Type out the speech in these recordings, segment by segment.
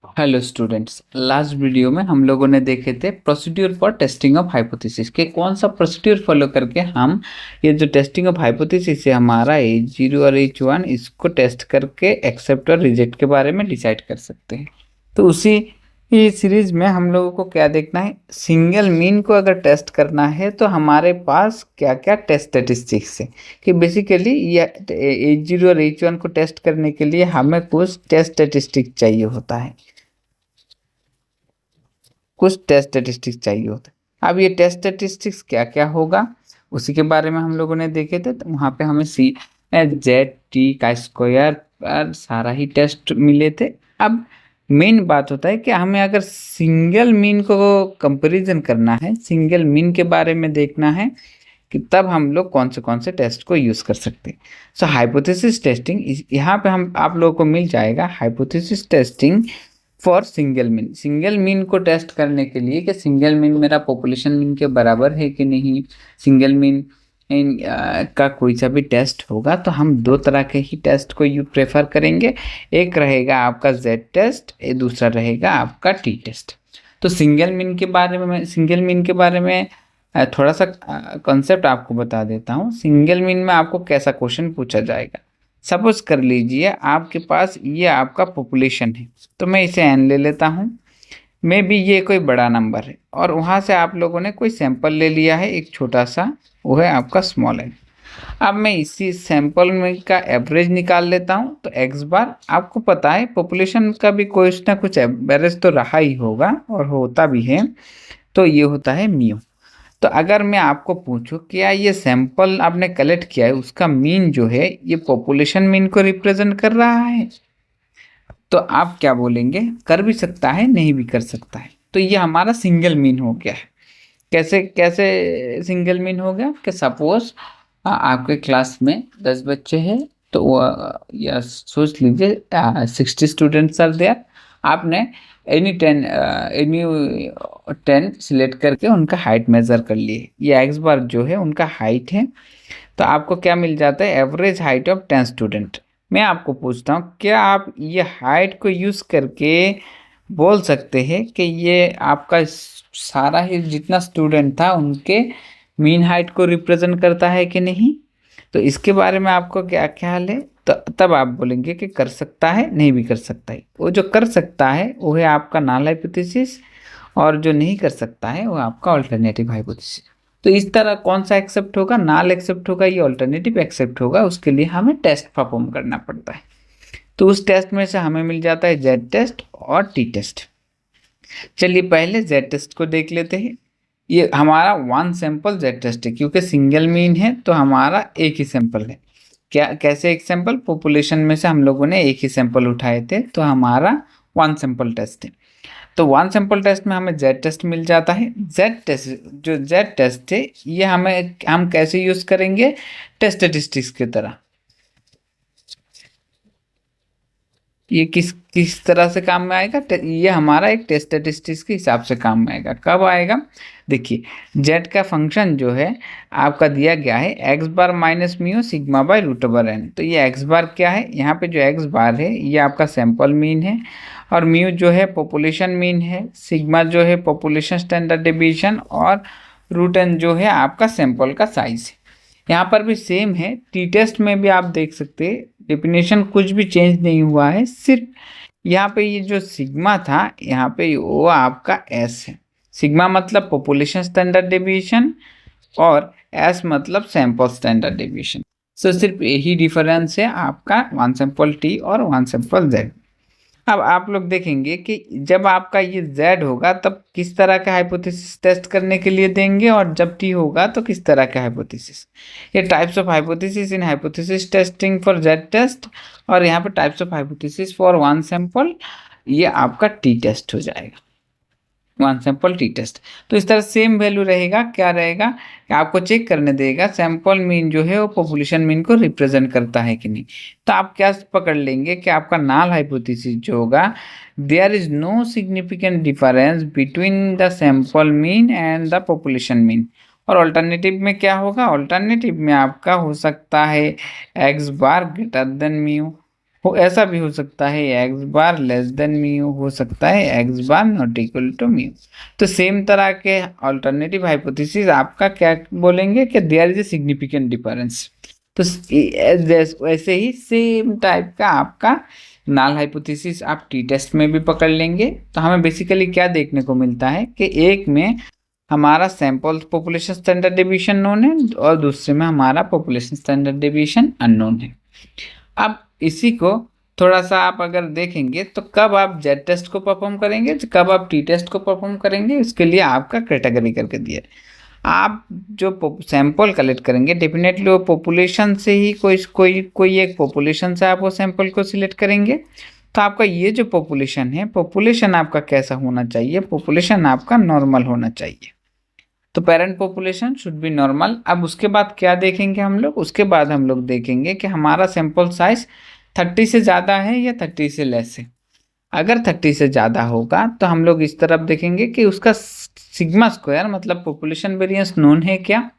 Hello students, last video में हम लोगों ने देखे थे procedure for testing of hypothesis के कौन सा प्रोसीड्यूर फॉलो करके हम ये जो टेस्टिंग ऑफ हाइपोथेसिस है हमारा H0 और H1 इसको टेस्ट करके एक्सेप्ट और रिजेक्ट के बारे में डिसाइड कर सकते हैं। तो उसी ही सीरीज में हम लोगों को क्या देखना है, सिंगल मीन को अगर टेस्ट करना है तो हमारे पास क्या क्या टेस्ट स्टेटिस्टिक्स है कि बेसिकली ये H0 और H1 को टेस्ट करने के लिए हमें कुछ टेस्ट स्टेटिस्टिक्स चाहिए होता है, कुछ टेस्ट स्टेटिस्टिक्स चाहिए होता है। अब ये टेस्ट स्टेटिस्टिक्स क्या क्या होगा उसी के बारे में हम लोगों ने देखे थे। तो वहाँ पे हमें Z/T का स्क्वायर पर सारा ही टेस्ट मिले थे। अब मेन बात होता है कि हमें अगर सिंगल मीन को कंपैरिजन करना है, सिंगल मीन के बारे में देखना है कि तब हम लोग कौन से टेस्ट को यूज़ कर सकते हैं। सो हाइपोथेसिस टेस्टिंग यहाँ पे हम आप लोगों को मिल जाएगा hypothesis testing for single mean को टेस्ट करने के लिए कि सिंगल मीन मेरा पॉपुलेशन मीन के बराबर है कि नहीं। सिंगल मीन का कोई सा भी टेस्ट होगा तो हम दो तरह के ही टेस्ट को यू प्रेफर करेंगे। एक रहेगा आपका जेड टेस्ट, दूसरा रहेगा आपका टी टेस्ट। तो सिंगल मीन के बारे में थोड़ा सा कॉन्सेप्ट आपको बता देता हूँ। सिंगल मीन में आपको कैसा क्वेश्चन पूछा जाएगा। सपोज कर लीजिए आपके पास ये आपका पॉपुलेशन है, तो मैं इसे एन ले लेता हूँ। मे बी ये कोई बड़ा नंबर है और वहाँ से आप लोगों ने कोई सैंपल ले लिया है एक छोटा सा, वो है आपका स्मॉल एन। अब मैं इसी सैंपल में का एवरेज निकाल लेता हूँ। तो एक्स बार आपको पता है पॉपुलेशन का भी कुछ ना कुछ एवरेज तो रहा ही होगा और होता भी है, तो ये होता है म्यू। तो अगर मैं आपको पूछूं क्या ये सैंपल आपने कलेक्ट किया है उसका मीन जो है ये पॉपुलेशन मीन को रिप्रेजेंट कर रहा है, तो आप क्या बोलेंगे, कर भी सकता है नहीं भी कर सकता है। तो ये हमारा सिंगल मीन हो गया है। कैसे कैसे सिंगल मीन हो गया कि सपोज आपके क्लास में 10 बच्चे हैं, तो या सोच लीजिए 60 स्टूडेंट्स आर देयर। आपने एनी 10 सिलेक्ट करके उनका हाइट मेजर कर लिए। ये एक्स बार जो है उनका हाइट है। तो आपको क्या मिल जाता है, एवरेज हाइट ऑफ 10 स्टूडेंट। मैं आपको पूछता हूँ क्या आप ये हाइट को यूज़ करके बोल सकते हैं कि ये आपका सारा ही जितना स्टूडेंट था उनके मीन हाइट को रिप्रेजेंट करता है कि नहीं। तो इसके बारे में आपको क्या ख्याल है, तो तब आप बोलेंगे कि कर सकता है नहीं भी कर सकता है। वो जो कर सकता है वो है आपका नल हाइपोथेसिस और जो नहीं कर सकता है वो आपका अल्टरनेटिव हाइपोथेसिस। तो इस तरह कौन सा एक्सेप्ट होगा, नल एक्सेप्ट होगा, ये अल्टरनेटिव एक्सेप्ट होगा। उसके लिए हमें टेस्ट परफॉर्म करना पड़ता है। तो उस टेस्ट में से हमें मिल जाता है जेड टेस्ट और टी टेस्ट। चलिए पहले जेड टेस्ट को देख लेते हैं। ये हमारा वन सैंपल जेड टेस्ट है क्योंकि सिंगल मीन है तो हमारा एक ही सैंपल है। क्या कैसे एक सैंपल, पॉपुलेशन में से हम लोगों ने एक ही सैंपल उठाए थे तो हमारा वन सैंपल टेस्ट है। तो वन सैंपल टेस्ट में हमें जेड टेस्ट मिल जाता है। जेड टेस्ट है ये हम कैसे यूज करेंगे, टेस्ट स्टेटिस्टिक्स की तरह। ये किस तरह से काम में आएगा, ये हमारा एक टेस्ट स्टेटिस्टिक्स के हिसाब से काम में आएगा। कब आएगा, देखिए जेड का फंक्शन जो है आपका दिया गया है x bar minus mu sigma by root over n. तो ये एक्स बार क्या है, यहाँ पे जो एक्स बार है ये आपका सैंपल मीन है और म्यू जो है पॉपुलेशन मीन है, सिग्मा जो है पॉपुलेशन स्टैंडर्ड डेविएशन और रूट एन जो है आपका सैंपल का साइज है। यहाँ पर भी सेम है। टी टेस्ट में भी आप देख सकते हैं डेफिनेशन कुछ भी चेंज नहीं हुआ है, सिर्फ यहाँ पे ये जो सिग्मा था यहाँ पे वो आपका एस है। सिग्मा मतलब पॉपुलेशन स्टैंडर्ड डेविएशन और एस मतलब सैंपल स्टैंडर्ड डेविएशन। सो सिर्फ यही डिफरेंस है आपका वन सैंपल टी और वन सैंपल जेड। अब आप लोग देखेंगे कि जब आपका ये Z होगा तब किस तरह का हाइपोथेसिस टेस्ट करने के लिए देंगे और जब T होगा तो किस तरह का हाइपोथेसिस। ये types of hypothesis in hypothesis testing for Z test और यहाँ पे types of hypothesis for one sample, ये आपका T टेस्ट हो जाएगा, वन सैंपल टी टेस्ट। तो इस तरह सेम वैल्यू रहेगा, क्या रहेगा कि आपको चेक करने देगा सैंपल मीन जो है वो पॉपुलेशन मीन को रिप्रेजेंट करता है कि नहीं। तो आप क्या पकड़ लेंगे कि आपका नल हाइपोथेसिस जो होगा, there is no significant difference between the sample mean and the population mean. और अल्टरनेटिव में क्या होगा, अल्टरनेटिव में आपका हो सकता है x bar greater than mu. हो, ऐसा भी हो सकता है x bar less than mu, हो सकता है x bar not equal to mu. तो सेम तरह के अल्टरनेटिव हाइपोथेसिस आपका क्या बोलेंगे कि there is a significant difference. तो वैसे ही सेम टाइप का आपका नाल हाइपोथेसिस आप टी टेस्ट में भी पकड़ लेंगे। तो हमें बेसिकली क्या देखने को मिलता है कि एक में हमारा sample population standard deviation known है और दूसरे में हमारा पॉपुलेशन स्टैंडर्ड डेविएशन अननोन है। अब इसी को थोड़ा सा आप अगर देखेंगे तो कब आप जेड टेस्ट को परफॉर्म करेंगे, कब आप टी टेस्ट को परफॉर्म करेंगे, इसके लिए आपका कैटेगरी करके दिया है। आप जो सैंपल कलेक्ट करेंगे डेफिनेटली वो पॉपुलेशन से ही कोई एक पॉपुलेशन से आप वो सैंपल को सिलेक्ट करेंगे। तो आपका ये जो पॉपुलेशन है, पॉपुलेशन आपका कैसा होना चाहिए, पॉपुलेशन आपका नॉर्मल होना चाहिए। तो parent population should be normal. अब उसके बाद क्या देखेंगे हम लोग, उसके बाद हम लोग देखेंगे कि हमारा सैंपल साइज 30 से ज़्यादा है या 30 से लेस है। अगर 30 से ज़्यादा होगा तो हम लोग इस तरफ देखेंगे कि उसका सिग्मा स्क्वायर मतलब पॉपुलेशन वेरिएंस नोन है क्या।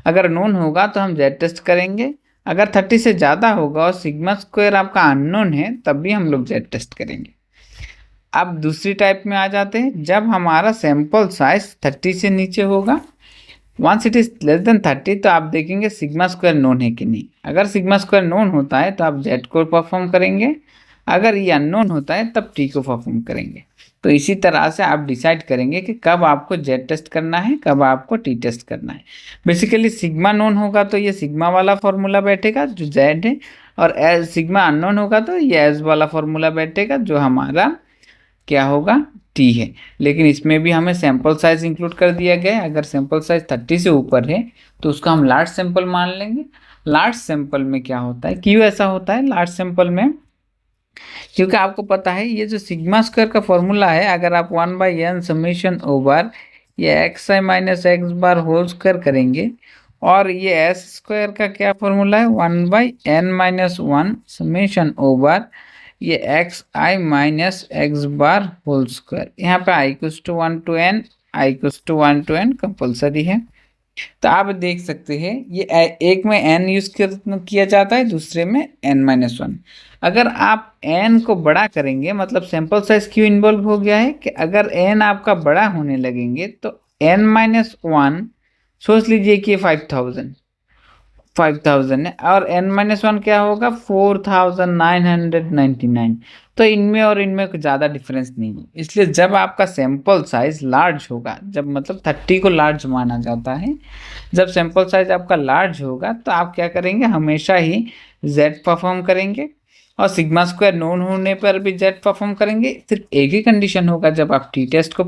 अगर नोन होगा तो हम जेड टेस्ट करेंगे। अगर 30 से ज़्यादा होगा और सिग्मा स्क्वायर आपका अननोन है तब भी हम लोग जेड टेस्ट करेंगे। अब दूसरी टाइप में आ जाते हैं, जब हमारा सैंपल साइज 30 से नीचे होगा, once it is less than 30, तो आप देखेंगे सिग्मा स्क्वायर नोन है कि नहीं। अगर सिग्मा स्क्वायर नोन होता है तो आप जेड को परफॉर्म करेंगे, अगर ये अननोन होता है तब टी को परफॉर्म करेंगे। तो इसी तरह से आप डिसाइड करेंगे कि कब आपको जेड टेस्ट करना है, कब आपको टी टेस्ट करना है। बेसिकली सिग्मा नोन होगा तो ये सिग्मा वाला फॉर्मूला बैठेगा जो जेड है, और एज सिग्मा अननोन होगा तो ये एज वाला फॉर्मूला बैठेगा जो हमारा क्या होगा, टी है। लेकिन इसमें भी हमें सैंपल साइज इंक्लूड कर दिया गया है। अगर सैंपल साइज 30 से ऊपर है तो उसका हम लार्ज सैंपल मान लेंगे। लार्ज सैंपल में क्या होता है, क्यों ऐसा होता है लार्ज सैंपल में, क्योंकि आपको पता है ये जो सिग्मा स्क्वायर का फॉर्मूला है, अगर आप 1/n समेशन ओवर ये x i minus x bar whole square करेंगे, और ये एस स्क्वायर का क्या फॉर्मूला है 1/n माइनस 1 समेशन ओवर ये x i minus x bar whole square. यहाँ पे i equals to 1 to n, i equals to 1 to n compulsory है। तो आप देख सकते हैं ये एक में n यूज किया जाता है, दूसरे में n-1। अगर आप n को बड़ा करेंगे मतलब सैंपल साइज क्यों इन्वॉल्व हो गया है कि अगर n आपका बड़ा होने लगेंगे तो n-1 सोच लीजिए कि 5000 है और n-1 क्या होगा 4999। तो इनमें और इनमें कुछ ज़्यादा डिफरेंस नहीं है। इसलिए जब आपका सैंपल साइज लार्ज होगा, जब मतलब 30 को लार्ज माना जाता है, जब सैंपल साइज आपका लार्ज होगा तो आप क्या करेंगे, हमेशा ही जेड परफॉर्म करेंगे, और सिग्मा स्क्वायर नोन होने पर भी जेड परफॉर्म करेंगे। सिर्फ एक ही कंडीशन होगा जब आप टी टेस्ट को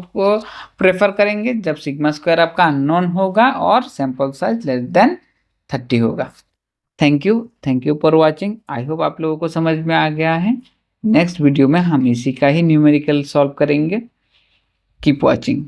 प्रेफर करेंगे, जब सिग्मा स्क्वायर आपका अननोन होगा और सैंपल साइज लेस देन 30 होगा। Thank you for watching. I hope आप लोगों को समझ में आ गया है। नेक्स्ट वीडियो में हम इसी का ही न्यूमेरिकल सॉल्व करेंगे। Keep watching.